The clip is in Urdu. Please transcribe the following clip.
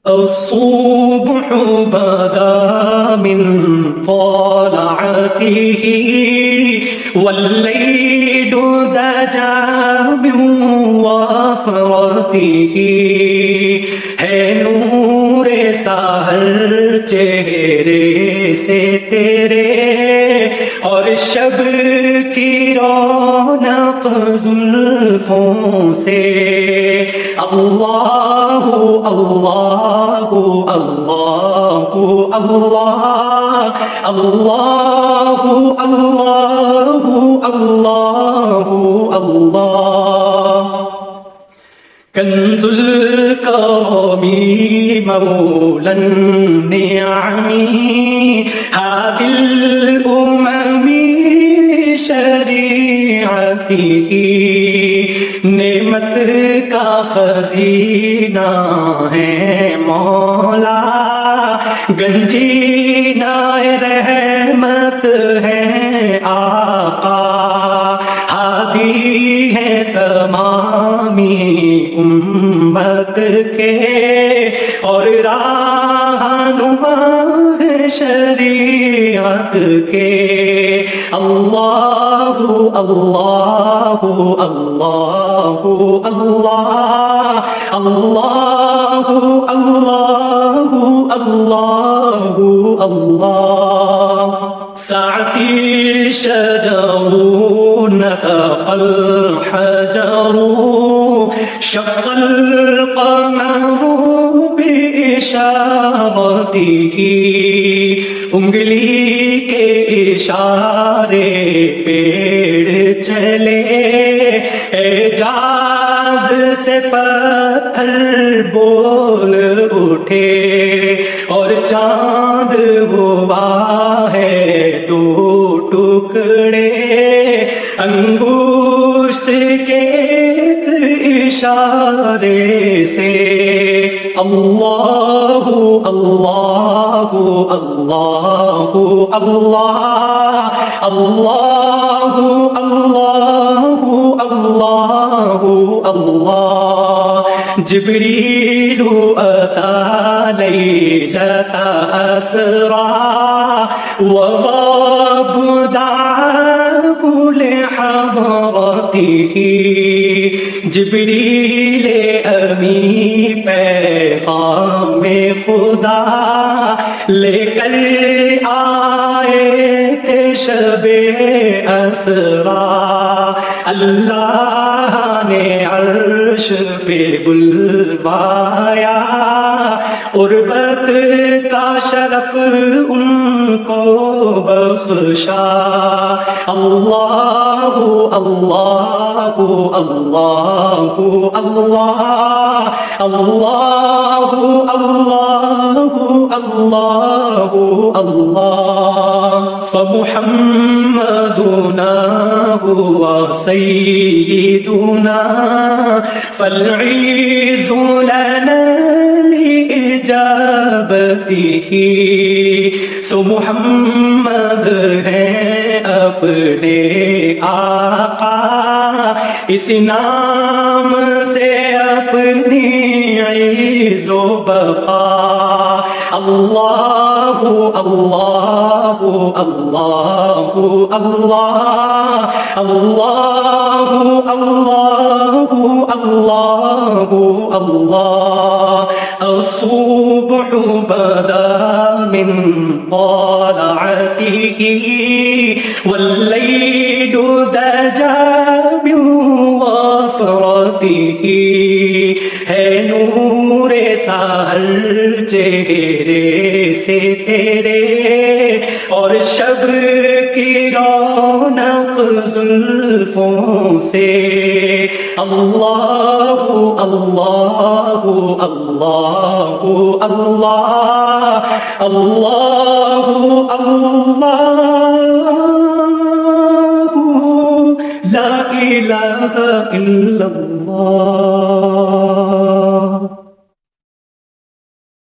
الصبح بدا من طلعته والليل دجا من وفرته ہے نور سحر چہرے سے تیرے اور شب کی رونق زلفوں سے اللہ اللہ اللہ اللہ اللہ اللہ اللہ اللہ کنز الکرم مولا النعم هادي الأمم شریعته نعمت کا خزینہ ہے مولا گنجینہ رحمت ہے آقا ہادی ہے تمامی امت کے اور رہنما ہے شریعت کے اللہ اللہ اللہ اللہ اللہ اللہ اللہ اللہ سعتی شجر نطق الحجر شق القمر بإشارته انگلی کے اشارے پیڑ چلے اعجاز سے پتھر بول اٹھے اور چاند ہوا ہے دو ٹکڑے انگشت کے ایک اشارے سے اللہ اللہ اللہ اللہ اللہ اللہ اللہ جبریل اتی لیلۃ اسری وغاب دعاه لحضرته جبریل امی پیغام خدا لے کر آئے تھے شب اسرا اللہ نے عرش پہ بلوایا قربت کا شرف ان کو بخشا اللہ اللہ اللہ اللہ اللہ اللہ اللہ فمحمدنا هو سيدنا فالعز لنا لإجابته سو محمد ہے اپنے آقا اس نام سے اپنی عز و بقا اللہ اللہ اللہ اللہ اللہ اللہ اللہ الصبح بدا من طلعته والليل دجا من وفرته ہے نور سحر چہرے سے تیرے اور شب کی رونق زلفوں سے اللہ اللہ اللہ اللہ اللہ اللہ